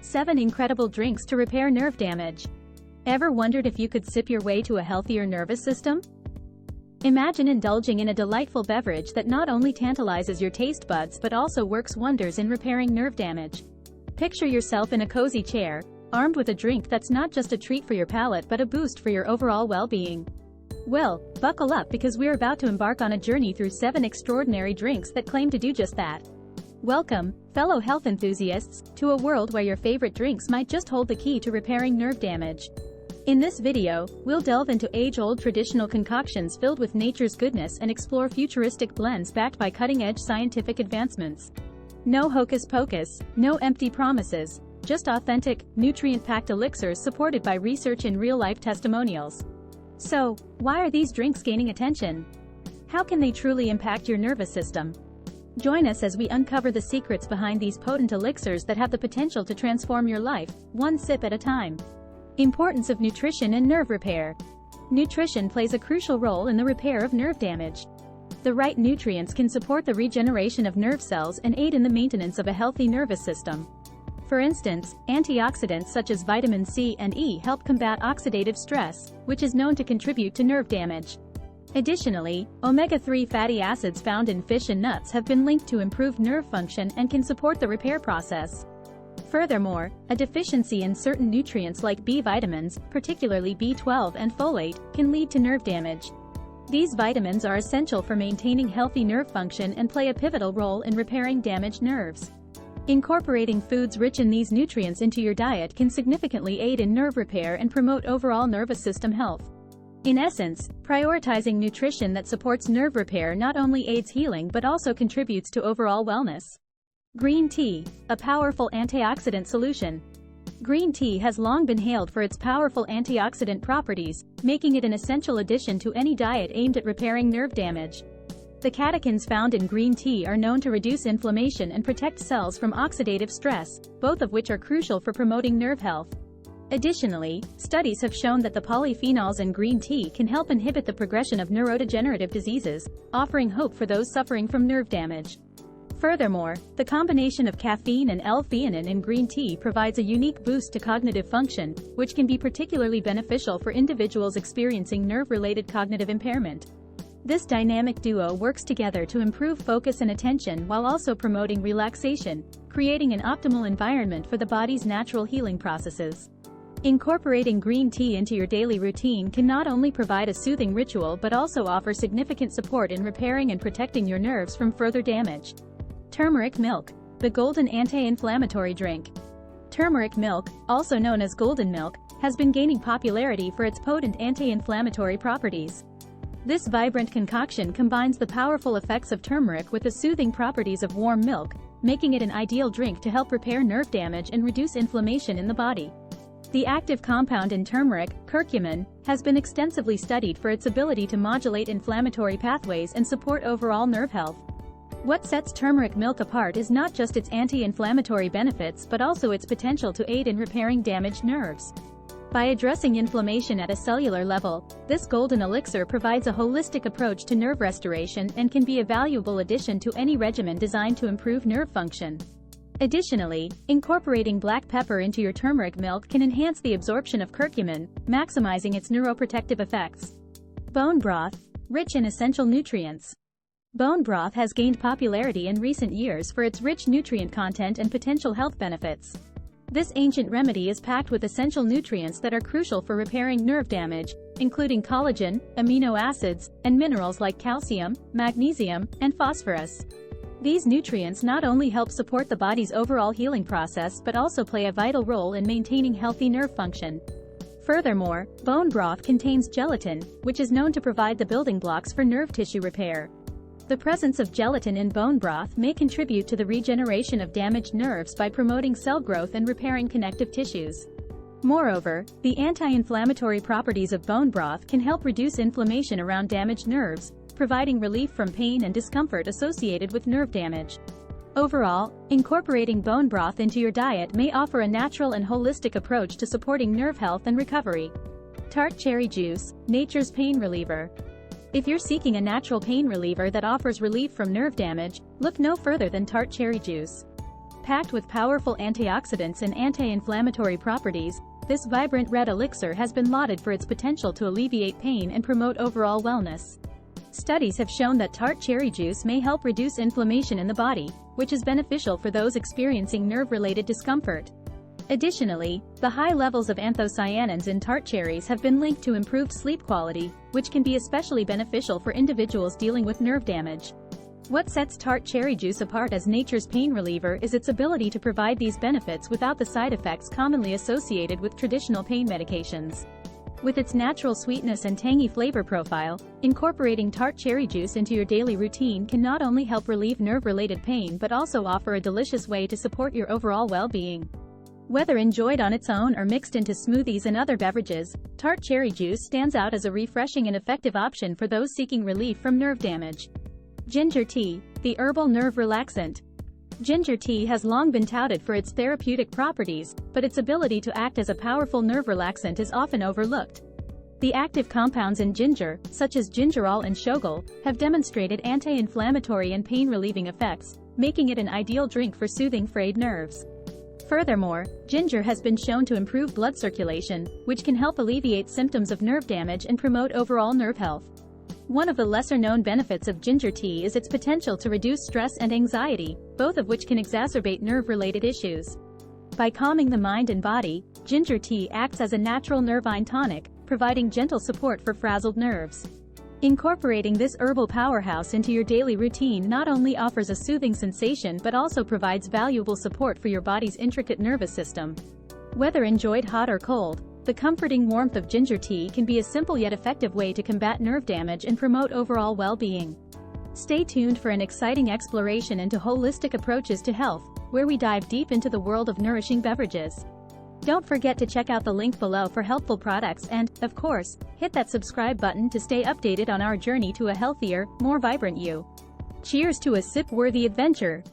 7 incredible drinks to repair nerve damage. Ever wondered if you could sip your way to a healthier nervous system? Imagine indulging in a delightful beverage that not only tantalizes your taste buds but also works wonders in repairing nerve damage. Picture yourself in a cozy chair, armed with a drink that's not just a treat for your palate but a boost for your overall well-being. Well, buckle up because we're about to embark on a journey through 7 extraordinary drinks that claim to do just that. Welcome, fellow health enthusiasts, to a world where your favorite drinks might just hold the key to repairing nerve damage. In this video, we'll delve into age-old traditional concoctions filled with nature's goodness and explore futuristic blends backed by cutting-edge scientific advancements. No hocus-pocus, no empty promises, just authentic, nutrient-packed elixirs supported by research and real-life testimonials. So, why are these drinks gaining attention? How can they truly impact your nervous system? Join us as we uncover the secrets behind these potent elixirs that have the potential to transform your life, one sip at a time. Importance of nutrition and nerve repair. Nutrition plays a crucial role in the repair of nerve damage. The right nutrients can support the regeneration of nerve cells and aid in the maintenance of a healthy nervous system. For instance, antioxidants such as vitamin C and E help combat oxidative stress, which is known to contribute to nerve damage. Additionally, omega-3 fatty acids found in fish and nuts have been linked to improved nerve function and can support the repair process. Furthermore, a deficiency in certain nutrients like B vitamins, particularly B12 and folate, can lead to nerve damage. These vitamins are essential for maintaining healthy nerve function and play a pivotal role in repairing damaged nerves. Incorporating foods rich in these nutrients into your diet can significantly aid in nerve repair and promote overall nervous system health. In essence, prioritizing nutrition that supports nerve repair not only aids healing but also contributes to overall wellness. Green tea, a powerful antioxidant solution. Green tea has long been hailed for its powerful antioxidant properties, making it an essential addition to any diet aimed at repairing nerve damage. The catechins found in green tea are known to reduce inflammation and protect cells from oxidative stress, both of which are crucial for promoting nerve health. Additionally, studies have shown that the polyphenols in green tea can help inhibit the progression of neurodegenerative diseases, offering hope for those suffering from nerve damage. Furthermore, the combination of caffeine and L-theanine in green tea provides a unique boost to cognitive function, which can be particularly beneficial for individuals experiencing nerve-related cognitive impairment. This dynamic duo works together to improve focus and attention while also promoting relaxation, creating an optimal environment for the body's natural healing processes. Incorporating green tea into your daily routine can not only provide a soothing ritual but also offer significant support in repairing and protecting your nerves from further damage. Turmeric milk, the golden anti-inflammatory drink. Turmeric milk, also known as golden milk, has been gaining popularity for its potent anti-inflammatory properties. This vibrant concoction combines the powerful effects of turmeric with the soothing properties of warm milk, making it an ideal drink to help repair nerve damage and reduce inflammation in the body. The active compound in turmeric, curcumin, has been extensively studied for its ability to modulate inflammatory pathways and support overall nerve health. What sets turmeric milk apart is not just its anti-inflammatory benefits but also its potential to aid in repairing damaged nerves. By addressing inflammation at a cellular level, this golden elixir provides a holistic approach to nerve restoration and can be a valuable addition to any regimen designed to improve nerve function. Additionally, incorporating black pepper into your turmeric milk can enhance the absorption of curcumin, maximizing its neuroprotective effects. Bone broth, rich in essential nutrients. Bone broth has gained popularity in recent years for its rich nutrient content and potential health benefits. This ancient remedy is packed with essential nutrients that are crucial for repairing nerve damage, including collagen, amino acids, and minerals like calcium, magnesium, and phosphorus. These nutrients not only help support the body's overall healing process but also play a vital role in maintaining healthy nerve function. Furthermore, bone broth contains gelatin, which is known to provide the building blocks for nerve tissue repair. The presence of gelatin in bone broth may contribute to the regeneration of damaged nerves by promoting cell growth and repairing connective tissues. Moreover, the anti-inflammatory properties of bone broth can help reduce inflammation around damaged nerves, providing relief from pain and discomfort associated with nerve damage. Overall, incorporating bone broth into your diet may offer a natural and holistic approach to supporting nerve health and recovery. Tart cherry juice, nature's pain reliever. If you're seeking a natural pain reliever that offers relief from nerve damage, look no further than tart cherry juice. Packed with powerful antioxidants and anti-inflammatory properties, this vibrant red elixir has been lauded for its potential to alleviate pain and promote overall wellness. Studies have shown that tart cherry juice may help reduce inflammation in the body, which is beneficial for those experiencing nerve-related discomfort. Additionally, the high levels of anthocyanins in tart cherries have been linked to improved sleep quality, which can be especially beneficial for individuals dealing with nerve damage. What sets tart cherry juice apart as nature's pain reliever is its ability to provide these benefits without the side effects commonly associated with traditional pain medications. With its natural sweetness and tangy flavor profile, incorporating tart cherry juice into your daily routine can not only help relieve nerve-related pain but also offer a delicious way to support your overall well-being. Whether enjoyed on its own or mixed into smoothies and other beverages, tart cherry juice stands out as a refreshing and effective option for those seeking relief from nerve damage. Ginger tea, the herbal nerve relaxant. Ginger tea has long been touted for its therapeutic properties, but its ability to act as a powerful nerve relaxant is often overlooked. The active compounds in ginger, such as gingerol and shogal, have demonstrated anti-inflammatory and pain-relieving effects, making it an ideal drink for soothing frayed nerves. Furthermore, ginger has been shown to improve blood circulation, which can help alleviate symptoms of nerve damage and promote overall nerve health. One of the lesser-known benefits of ginger tea is its potential to reduce stress and anxiety, both of which can exacerbate nerve-related issues. By calming the mind and body, ginger tea acts as a natural nervine tonic, providing gentle support for frazzled nerves. Incorporating this herbal powerhouse into your daily routine not only offers a soothing sensation but also provides valuable support for your body's intricate nervous system. Whether enjoyed hot or cold, the comforting warmth of ginger tea can be a simple yet effective way to combat nerve damage and promote overall well-being. Stay tuned for an exciting exploration into holistic approaches to health, where we dive deep into the world of nourishing beverages. Don't forget to check out the link below for helpful products and, of course, hit that subscribe button to stay updated on our journey to a healthier, more vibrant you. Cheers to a sip-worthy adventure!